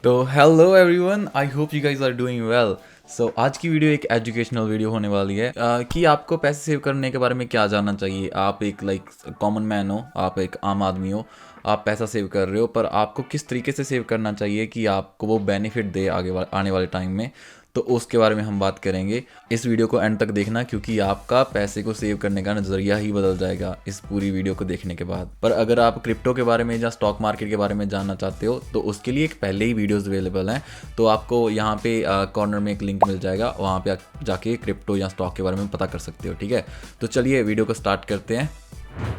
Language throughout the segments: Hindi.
तो hello everyone, I hope you guys are doing well. So आज की वीडियो एक एजुकेशनल वीडियो होने वाली है कि आपको पैसे सेव करने के बारे में क्या जानना चाहिए। आप एक कॉमन मैन हो, आप एक आम आदमी हो, आप पैसा सेव कर रहे हो, पर आपको किस तरीके से सेव करना चाहिए कि आपको वो बेनिफिट दे आने वाले टाइम में। तो उसके बारे में हम बात करेंगे। इस वीडियो को एंड तक देखना, क्योंकि आपका पैसे को सेव करने का नज़रिया ही बदल जाएगा इस पूरी वीडियो को देखने के बाद। पर अगर आप क्रिप्टो के बारे में या स्टॉक मार्केट के बारे में जानना चाहते हो तो उसके लिए एक पहले ही वीडियोस अवेलेबल हैं। तो आपको यहाँ पे कॉर्नर में एक लिंक मिल जाएगा, वहाँ पे जाके क्रिप्टो या स्टॉक के बारे में पता कर सकते हो। ठीक है, तो चलिए वीडियो को स्टार्ट करते हैं।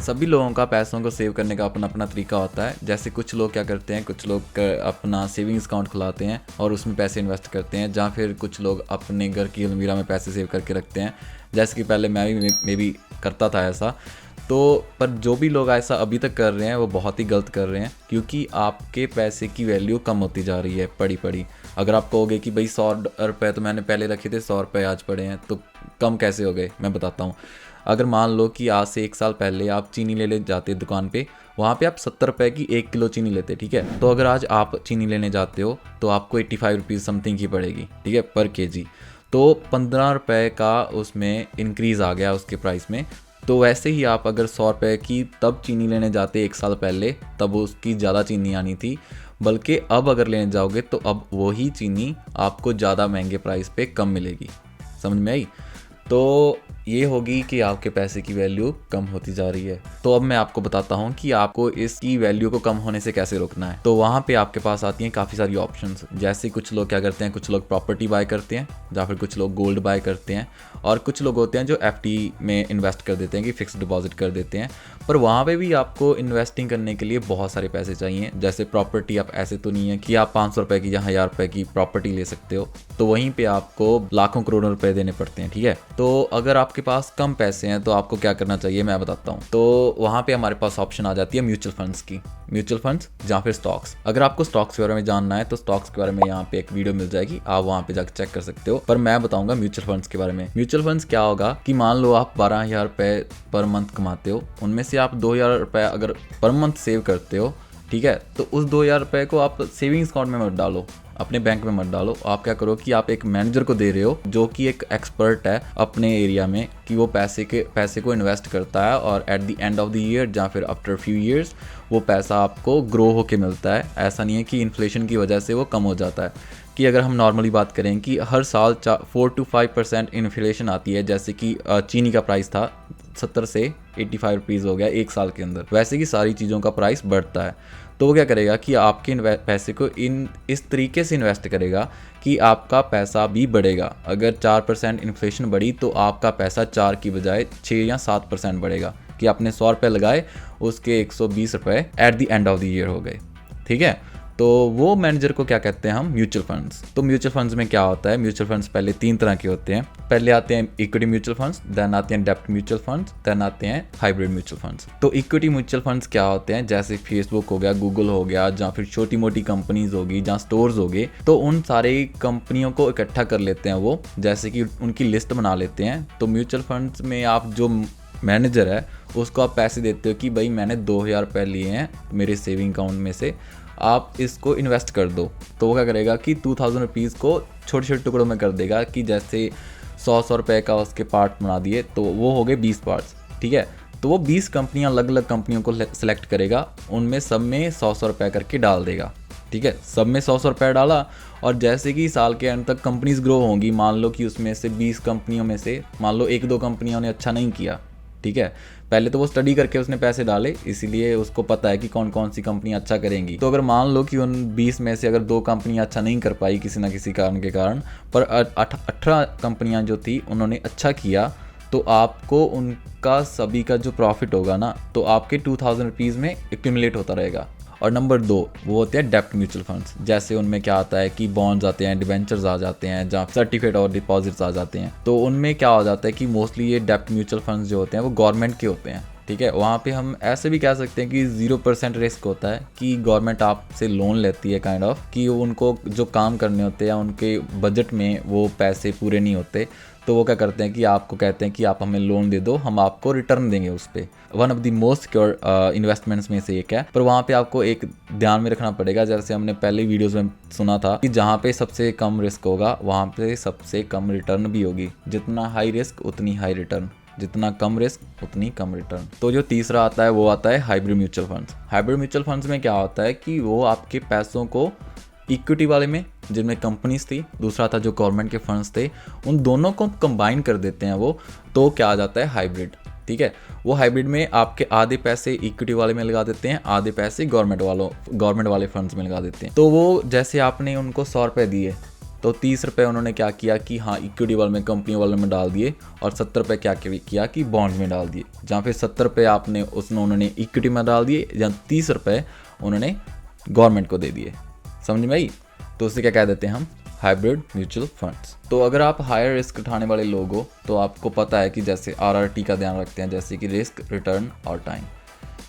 सभी लोगों का पैसों को सेव करने का अपना अपना तरीका होता है। जैसे कुछ लोग क्या करते हैं, कुछ लोग अपना सेविंग्स अकाउंट खुलाते हैं और उसमें पैसे इन्वेस्ट करते हैं, या फिर कुछ लोग अपने घर की अलमीरा में पैसे सेव करके रखते हैं। जैसे कि पहले मैं भी करता था ऐसा। तो पर जो भी लोग ऐसा अभी तक कर रहे हैं वो बहुत ही गलत कर रहे हैं, क्योंकि आपके पैसे की वैल्यू कम होती जा रही है पड़ी पड़ी। अगर आप कहोगे कि भाई 100 रुपये तो मैंने पहले रखे थे, 100 रुपये आज पड़े हैं, तो कम कैसे हो गए, मैं बताता हूँ। अगर मान लो कि आज से 1 साल पहले आप चीनी ले जाते दुकान पे, वहाँ पे आप 70 रुपये की 1 किलो चीनी लेते, ठीक है। तो अगर आज आप चीनी लेने जाते हो तो आपको 85 रुपीज़ समथिंग की पड़ेगी, ठीक है, पर केजी। तो 15 रुपये का उसमें इंक्रीज़ आ गया उसके प्राइस में। तो वैसे ही आप अगर 100 रुपये की तब चीनी लेने जाते 1 साल पहले, तब उसकी ज़्यादा चीनी आनी थी, बल्कि अब अगर लेने जाओगे तो अब वही चीनी आपको ज़्यादा महंगे प्राइस पे कम मिलेगी। समझ में आई? तो ये होगी कि आपके पैसे की वैल्यू कम होती जा रही है। तो अब मैं आपको बताता हूँ कि आपको इसकी वैल्यू को कम होने से कैसे रोकना है। तो वहाँ पे आपके पास आती हैं काफ़ी सारी ऑप्शंस। जैसे कुछ लोग क्या करते हैं, कुछ लोग प्रॉपर्टी बाय करते हैं, या फिर कुछ लोग गोल्ड बाय करते हैं, और कुछ लोग होते हैं जो एफडी में इन्वेस्ट कर देते हैं, कि फिक्स डिपॉजिट कर देते हैं। पर वहाँ पे भी आपको इन्वेस्टिंग करने के लिए बहुत सारे पैसे चाहिए। जैसे प्रॉपर्टी, आप ऐसे तो नहीं है कि आप 500 रुपये की या 1000 रुपये की प्रॉपर्टी ले सकते हो, तो वहीं पे आपको लाखों करोड़ों रुपए देने पड़ते हैं, ठीक है। तो अगर आपके पास कम पैसे हैं तो आपको क्या करना चाहिए, मैं बताता हूँ। तो वहाँ पे हमारे पास ऑप्शन आ जाती है म्यूचुअल फंड्स की, म्यूचुअल फंड्स या फिर स्टॉक्स। अगर आपको स्टॉक्स के बारे में जानना है तो स्टॉक्स के बारे में यहाँ पे एक वीडियो मिल जाएगी, आप वहाँ पे जाकर चेक कर सकते हो। पर मैं बताऊंगा म्यूचुअल फंड्स के बारे में। म्यूचुअल फंड्स क्या होगा कि मान लो आप 12,000 रुपये पर मंथ कमाते हो, उनमें से आप 2,000 रुपये अगर पर मंथ सेव करते हो, ठीक है, तो उस 2,000 रुपये को आप सेविंग्स अकाउंट में मत डालो, अपने बैंक में मत डालो। आप क्या करो कि आप एक मैनेजर को दे रहे हो जो कि एक एक्सपर्ट है अपने एरिया में, कि वो पैसे को इन्वेस्ट करता है, और at the end of the year या फिर आफ्टर फ्यू ईयर्स वो पैसा आपको ग्रो होके मिलता है। ऐसा नहीं है कि इन्फ्लेशन की वजह से वो कम हो जाता है। कि अगर हम नॉर्मली बात करें कि हर साल 4 to 5% इन्फ्लेशन आती है, जैसे कि चीनी का प्राइस था 70 से 85 रुपीज़ हो गया 1 साल के अंदर, वैसे कि सारी चीज़ों का प्राइस बढ़ता है। तो वो क्या करेगा कि आपके पैसे को इस तरीके से इन्वेस्ट करेगा कि आपका पैसा भी बढ़ेगा। अगर 4% इन्फ्लेशन बढ़ी तो आपका पैसा 4 की बजाय 6 या 7% बढ़ेगा, कि आपने 100 रुपये लगाए, उसके 120 रुपये at the end of the year हो गए, ठीक है। तो वो मैनेजर को क्या कहते हैं हम, म्यूचुअल फंड्स। तो म्यूचुअल फंड्स में क्या होता है, म्यूचुअल फंड्स पहले 3 तरह के होते हैं। पहले आते हैं इक्विटी म्यूचुअल फंड्स, देन आते हैं डेब्ट म्यूचुअल फंड्स, देन आते हैं हाइब्रिड म्यूचुअल फंड्स। तो इक्विटी म्यूचुअल फंड्स क्या होते हैं, जैसे फेसबुक हो गया, गूगल हो गया, या फिर छोटी मोटी कंपनीज होगी, जहाँ स्टोर्स हो गए, तो उन सारे कंपनियों को इकट्ठा कर लेते हैं वो, जैसे कि उनकी लिस्ट बना लेते हैं। तो म्यूचुअल फंड्स में आप जो मैनेजर है उसको आप पैसे देते हो कि भाई मैंने 2,000 रुपये लिए हैं मेरे सेविंग अकाउंट में से, आप इसको इन्वेस्ट कर दो। तो वो क्या करेगा कि 2,000 रुपीज़ को छोटे छोटे टुकड़ों में कर देगा, कि जैसे 100 रुपये का उसके पार्ट बना दिए तो वो हो गए 20 पार्ट्स, ठीक है। तो वो 20 कंपनियां, अलग अलग कंपनियों को सेलेक्ट करेगा, उनमें सब में 100 रुपये करके डाल देगा, ठीक है। सब में 100 रुपये डाला, और जैसे कि साल के एंड तक कंपनीज ग्रो होंगी, मान लो कि उसमें से 20 कंपनियों में से मान लो 1-2 कंपनियों ने अच्छा नहीं किया, ठीक है। पहले तो वो स्टडी करके उसने पैसे डाले, इसीलिए उसको पता है कि कौन कौन सी कंपनी अच्छा करेंगी। तो अगर मान लो कि उन 20 में से अगर 2 कंपनियां अच्छा नहीं कर पाई किसी ना किसी कारण के कारण, पर 18 कंपनियां जो थी उन्होंने अच्छा किया, तो आपको उनका सभी का जो प्रॉफिट होगा ना, तो आपके 2,000 रुपीज़ में एक्यूमुलेट होता रहेगा। और नंबर 2 वो होते हैं डेब्ट म्यूचुअल फंड्स। जैसे उनमें क्या आता है कि बॉन्ड्स आते हैं, डिबेंचर्स आ जाते हैं, जहाँ सर्टिफिकेट और डिपॉजिट्स आ जाते हैं। तो उनमें क्या हो जाता है कि मोस्टली ये डेब्ट म्यूचुअल फंड्स जो होते हैं वो गवर्नमेंट के होते हैं, ठीक है। वहाँ पे हम ऐसे भी कह सकते हैं कि 0% रिस्क होता है कि गवर्नमेंट आपसे लोन लेती है काइंड ऑफ, कि उनको जो काम करने होते हैं या उनके बजट में वो पैसे पूरे नहीं होते, तो वो क्या करते हैं कि आपको कहते हैं कि आप हमें लोन दे दो, हम आपको रिटर्न देंगे उस पर। One of the most secure investments में से एक है। पर वहाँ पे आपको एक ध्यान में रखना पड़ेगा, जैसे हमने पहले वीडियोस में सुना था कि जहाँ पे सबसे कम रिस्क होगा वहाँ पे सबसे कम रिटर्न भी होगी। जितना हाई रिस्क उतनी हाई रिटर्न, जितना कम रिस्क उतनी कम रिटर्न। तो जो तीसरा आता है वो आता है hybrid mutual funds. Hybrid mutual funds में क्या होता है कि वो आपके पैसों को इक्विटी वाले में, जिनमें कंपनीज थी, दूसरा था जो गवर्नमेंट के फंड्स थे, उन दोनों को कंबाइन कर देते हैं वो, तो क्या आ जाता है हाइब्रिड। ठीक है। वो हाइब्रिड में आपके आधे पैसे इक्विटी वाले में लगा देते हैं, आधे पैसे गवर्नमेंट वाले फंड्स में लगा देते हैं। तो वो जैसे आपने उनको 100 रुपये दिए तो 30 रुपये उन्होंने क्या किया कि हाँ इक्विटी वाले में, कंपनी वाले में डाल दिए, और 70 रुपये क्या किया कि बॉन्ड्स में डाल दिए। जहाँ फिर 70 रुपये आपने उन्होंने इक्विटी में डाल दिए, जहाँ 30 रुपये उन्होंने गवर्नमेंट को दे दिए। समझ में आई? तो उसे क्या कह देते हैं हम, हाइब्रिड म्यूचुअल फंड्स। तो अगर आप हायर रिस्क उठाने वाले लोग हो तो आपको पता है कि जैसे RRT का ध्यान रखते हैं, जैसे कि रिस्क, रिटर्न और टाइम,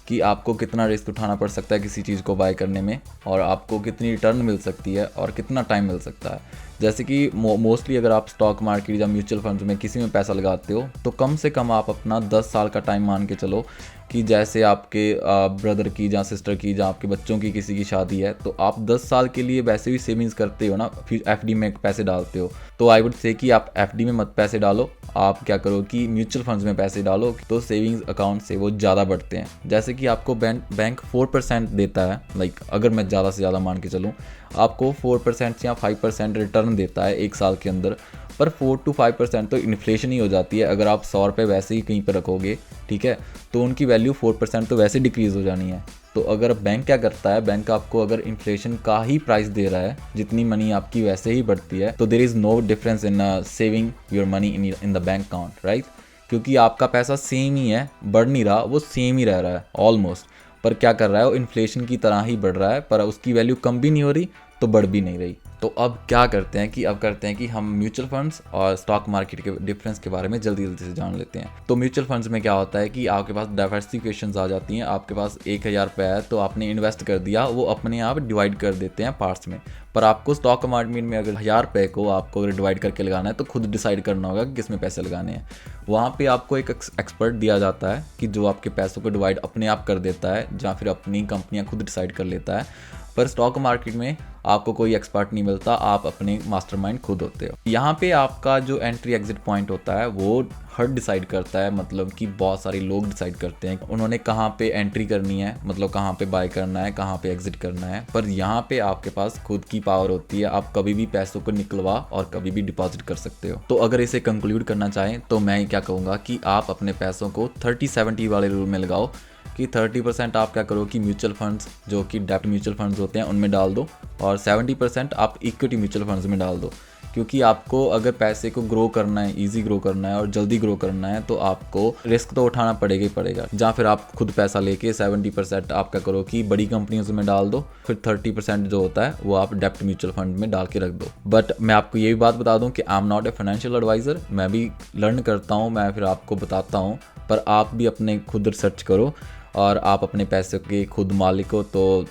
कि आपको कितना रिस्क उठाना पड़ सकता है किसी चीज़ को बाय करने में, और आपको कितनी रिटर्न मिल सकती है और कितना टाइम मिल सकता है। जैसे कि मोस्टली अगर आप स्टॉक मार्केट या म्यूचुअल फंड्स में किसी में पैसा लगाते हो तो कम से कम आप अपना 10 साल का टाइम मान के चलो, कि जैसे आपके ब्रदर की या सिस्टर की या आपके बच्चों की किसी की शादी है, तो आप 10 साल के लिए वैसे भी सेविंग्स करते हो ना, फिर FD में पैसे डालते हो। तो आई वुड से कि आप FD में मत पैसे डालो, आप क्या करो कि म्यूचुअल फंड्स में पैसे डालो, तो सेविंग्स अकाउंट से वो ज़्यादा बढ़ते हैं। जैसे कि आपको बैंक 4% देता है, लाइक अगर मैं ज़्यादा से ज़्यादा मान के चलूँ, आपको 4% या 5% रिटर्न देता है एक साल के अंदर, पर 4 to 5% तो इन्फ्लेशन ही हो जाती है। अगर आप 100 रुपये वैसे ही कहीं पर रखोगे, ठीक है, तो उनकी वैल्यू 4% तो वैसे डिक्रीज़ हो जानी है। तो अगर बैंक क्या करता है, बैंक आपको अगर इन्फ्लेशन का ही प्राइस दे रहा है, जितनी मनी आपकी वैसे ही बढ़ती है, तो there is no difference in saving your money in the bank account, right? क्योंकि आपका पैसा सेम ही है, बढ़ नहीं रहा, वो सेम ही रह रहा है ऑलमोस्ट। पर क्या कर रहा है, वो इन्फ्लेशन की तरह ही बढ़ रहा है, पर उसकी वैल्यू कम भी नहीं हो रही तो बढ़ भी नहीं रही। तो अब क्या करते हैं कि हम म्यूचुअल फंड्स और स्टॉक मार्केट के डिफरेंस के बारे में जल्दी से जान लेते हैं। तो म्यूचुअल फंड्स में क्या होता है कि आपके पास डाइवर्सिफिकेशंस आ जाती हैं। आपके पास 1000 रुपये है तो आपने इन्वेस्ट कर दिया, वो अपने आप डिवाइड कर देते हैं पार्ट्स में। पर आपको स्टॉक मार्केट में अगर 1000 रुपये को आपको अगर डिवाइड करके लगाना है तो खुद डिसाइड करना होगा कि किस में पैसे लगाने हैं। वहाँ पे आपको एक एक्सपर्ट दिया जाता है कि जो आपके पैसों को डिवाइड अपने आप कर देता है, या फिर अपनी कंपनियाँ खुद डिसाइड कर लेता है। पर स्टॉक मार्केट में आपको कोई एक्सपर्ट नहीं मिलता, आप अपने मास्टरमाइंड खुद होते हो। यहाँ पे आपका जो एंट्री एग्जिट पॉइंट होता है वो हर डिसाइड करता है, मतलब कि बहुत सारे लोग डिसाइड करते हैं उन्होंने कहाँ पे एंट्री करनी है, मतलब कहाँ पे बाय करना है, कहाँ पे एग्जिट करना है। पर यहाँ पे आपके पास खुद की पावर होती है, आप कभी भी पैसों को निकलवा और कभी भी डिपॉजिट कर सकते हो। तो अगर इसे कंक्लूड करना चाहें तो मैं क्या कहूँगा कि आप अपने पैसों को 30-70 वाले रूल में लगाओ, कि 30% आप क्या करो कि म्यूचुअल फंड्स, जो कि डेब्ट म्यूचुअल फंड्स होते हैं, उनमें डाल दो, और 70% आप इक्विटी म्यूचुअल फंड्स में डाल दो। क्योंकि आपको अगर पैसे को ग्रो करना है, इजी ग्रो करना है और जल्दी ग्रो करना है, तो आपको रिस्क तो उठाना पड़ेगा ही पड़ेगा। जहाँ फिर आप खुद पैसा लेके 70% आप क्या करो कि बड़ी कंपनियों में डाल दो, फिर 30% जो होता है वो आप डेब्ट म्यूचुअल फंड में डाल के रख दो। बट मैं आपको ये भी बात बता दूं कि I am not a financial advisor, मैं भी लर्न करता हूँ, मैं फिर आपको बताता हूँ, पर आप भी अपने खुद रिसर्च करो और आप अपने पैसे के खुद मालिक हो, तो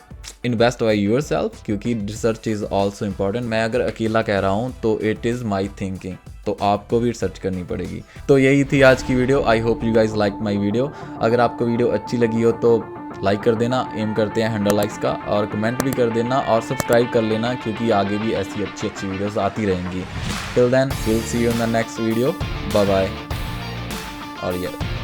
इन्वेस्ट बाय योरसेल्फ, क्योंकि रिसर्च इज़ ऑल्सो इम्पॉर्टेंट। मैं अगर अकेला कह रहा हूँ तो इट इज़ माई थिंकिंग, तो आपको भी रिसर्च करनी पड़ेगी। तो यही थी आज की video. I hope you guys like my video. अगर आपको वीडियो अच्छी लगी हो तो लाइक कर देना, एम करते हैं 100 लाइक्स का, और कमेंट भी कर देना और सब्सक्राइब कर लेना, क्योंकि आगे भी ऐसी अच्छी वीडियोस आती रहेंगी। Till then will see you in the next video. Bye bye. और ये